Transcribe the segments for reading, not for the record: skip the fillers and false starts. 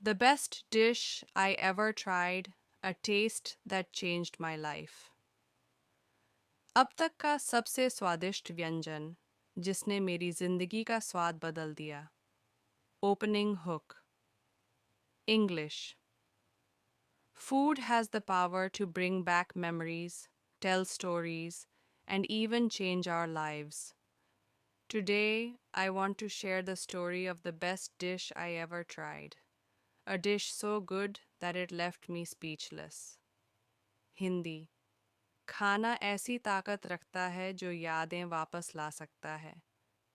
The best dish I ever tried, a taste that changed my life. अब तक का सबसे स्वादिष्ट व्यंजन जिसने मेरी जिंदगी का स्वाद बदल दिया. Opening hook. English. Food has the power to bring back memories, tell stories, and even change our lives. Today, I want to share the story of the best dish I ever tried. A dish so good that it left me speechless. Hindi. खाना ऐसी ताकत रखता है जो यादें वापस ला सकता है,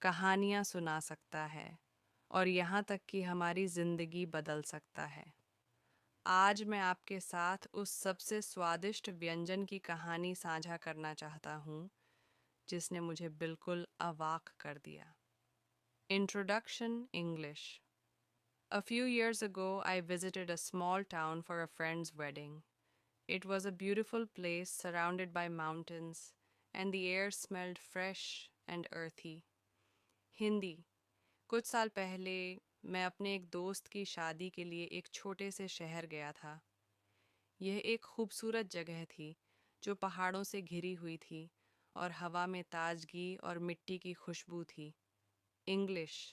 कहानियाँ सुना सकता है और यहाँ तक कि हमारी ज़िंदगी बदल सकता है. आज मैं आपके साथ उस सबसे स्वादिष्ट व्यंजन की कहानी साझा करना चाहता हूँ जिसने मुझे बिल्कुल अवाक कर दिया. Introduction English. A few years ago, I visited a small town for a friend's wedding. It was a beautiful place surrounded by mountains, and the air smelled fresh and earthy. Hindi. कुछ साल पहले मैं अपने एक दोस्त की शादी के लिए एक छोटे से शहर गया था. यह एक खूबसूरत जगह थी जो पहाड़ों से घिरी हुई थी और हवा में ताजगी और मिट्टी की खुशबू थी. English.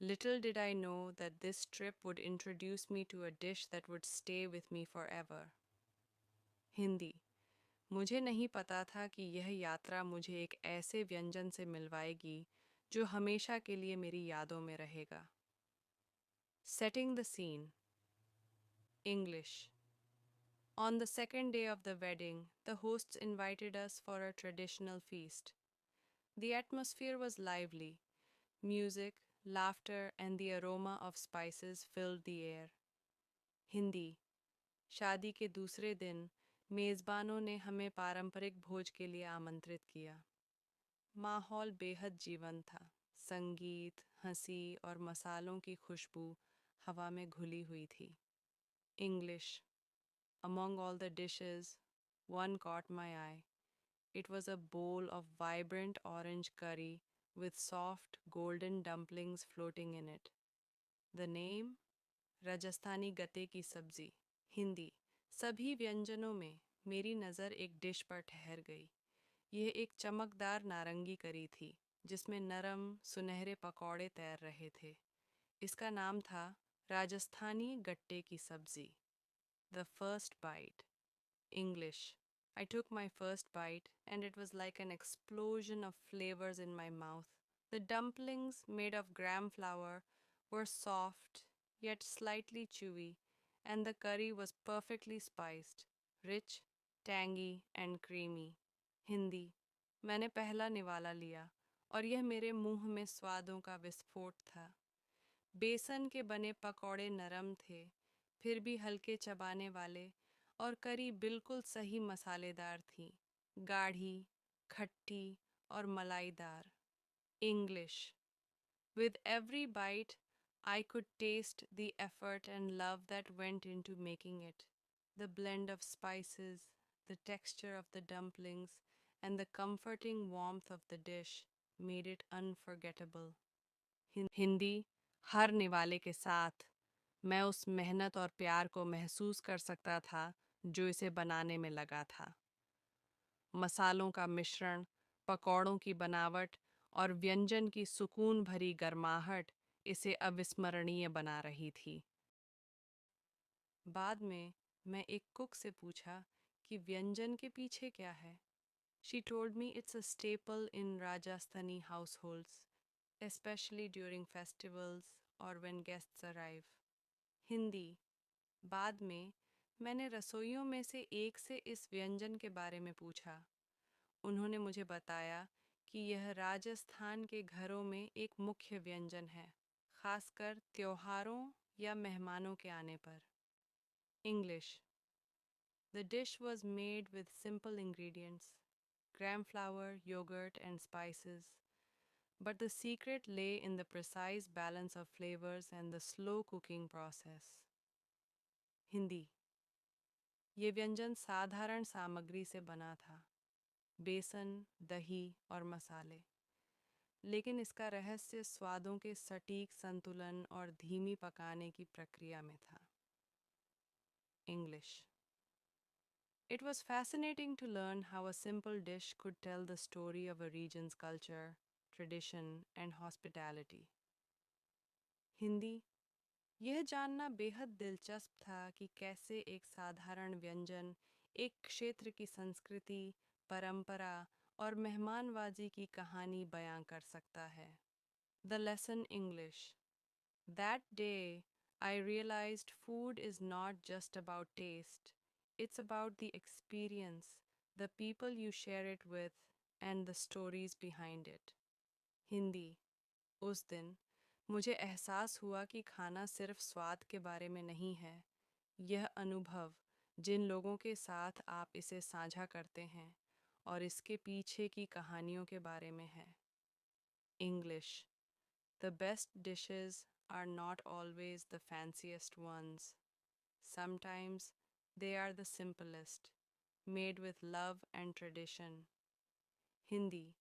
Little did I know that this trip would introduce me to a dish that would stay with me forever. Hindi. मुझे नहीं पता था कि यह यात्रा मुझे एक ऐसे व्यंजन से मिलवाएगी जो हमेशा के लिए मेरी यादों में रहेगा. Setting the scene. English. On the second day of the wedding, the hosts invited us for a traditional feast. The atmosphere was lively. Music, laughter, and the aroma of spices filled the air. Hindi. शादी के दूसरे दिन मेज़बानों ने हमें पारंपरिक भोज के लिए आमंत्रित किया. माहौल बेहद जीवंत था. संगीत, हंसी और मसालों की खुशबू हवा में घुली हुई थी. English. Among all the dishes, one caught my eye. It was a bowl of vibrant orange curry with soft golden dumplings floating in it. The name? Rajasthani गते की सब्जी. हिंदी. सभी व्यंजनों में मेरी नज़र एक डिश पर ठहर गई. यह एक चमकदार नारंगी करी थी जिसमें नरम सुनहरे पकौड़े तैर रहे थे. इसका नाम था राजस्थानी गट्टे की सब्जी. The first bite. English. I took my first bite and it was like an explosion of flavors in my mouth. The dumplings, made of gram flour, were soft yet slightly chewy, and the curry was perfectly spiced, rich, tangy, and creamy. Hindi. मैंने पहला निवाला लिया और यह मेरे मुंह में स्वादों का विस्फोट था. बेसन के बने पकौड़े नरम थे, फिर भी हल्के चबाने वाले, और करी बिल्कुल सही मसालेदार थी, गाढ़ी, खट्टी और मलाईदार. English. With every bite, I could taste the effort and love that went into making it. The blend of spices, the texture of the dumplings, and the comforting warmth of the dish made it unforgettable. Hindi. हर निवाले के साथ मैं उस मेहनत और प्यार को महसूस कर सकता था जो इसे बनाने में लगा था. मसालों का मिश्रण, पकौड़ों की बनावट और व्यंजन की सुकून भरी गर्माहट इसे अविस्मरणीय बना रही थी. बाद में मैं एक कुक से पूछा कि व्यंजन के पीछे क्या है. She told me it's a staple in Rajasthani households, especially during festivals or when guests arrive. Hindi. बाद में मैंने रसोइयों में से एक से इस व्यंजन के बारे में पूछा. उन्होंने मुझे बताया कि यह राजस्थान के घरों में एक मुख्य व्यंजन है, खासकर त्योहारों या मेहमानों के आने पर. English. The dish was made with simple ingredients, gram flour, yogurt, and spices, but the secret lay in the precise balance of flavors and the slow cooking process. Hindi. ये व्यंजन साधारण सामग्री से बना था, बेसन, दही और मसाले, लेकिन इसका रहस्य स्वादों के सटीक संतुलन और धीमी पकाने की प्रक्रिया में था। English. It was fascinating to learn how a simple dish could tell the story of a region's culture, tradition, and hospitality. Hindi. यह जानना बेहद दिलचस्प था कि कैसे एक साधारण व्यंजन एक क्षेत्र की संस्कृति, परंपरा और मेहमानवाजी की कहानी बयां कर सकता है। The lesson English. That day, I realized food is not just about taste, it's about the experience, the people you share it with, and the stories behind it. Hindi. उस दिन मुझे एहसास हुआ कि खाना सिर्फ स्वाद के बारे में नहीं है, यह अनुभव जिन लोगों के साथ आप इसे साझा करते हैं और इसके पीछे की कहानियों के बारे में है। English. The best dishes are not always the fanciest ones. Sometimes they are the simplest, made with love and tradition. Hindi.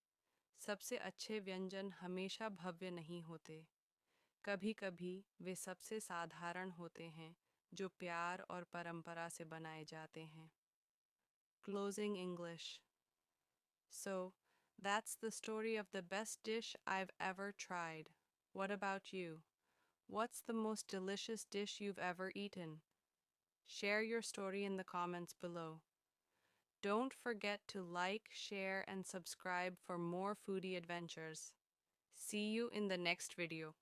सबसे अच्छे व्यंजन हमेशा भव्य नहीं होते। कभी-कभी वे सबसे साधारण होते हैं, जो प्यार और परंपरा से बनाए जाते हैं। Closing English. So, that's the story of the best dish I've ever tried. What about you? What's the most delicious dish you've ever eaten? Share your story in the comments below. Don't forget to like, share, and subscribe for more foodie adventures. See you in the next video.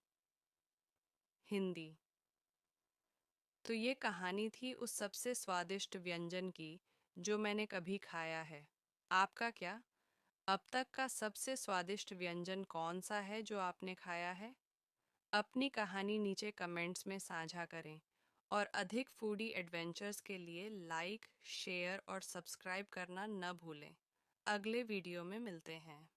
Hindi. तो ये कहानी थी उस सबसे स्वादिष्ट व्यंजन की जो मैंने कभी खाया है। आपका क्या? अब तक का सबसे स्वादिष्ट व्यंजन कौन सा है जो आपने खाया है? अपनी कहानी नीचे कमेंट्स में साझा करें और अधिक फूडी एडवेंचर्स के लिए लाइक, शेयर और सब्सक्राइब करना न भूलें। अगले वीडियो में मिलते हैं।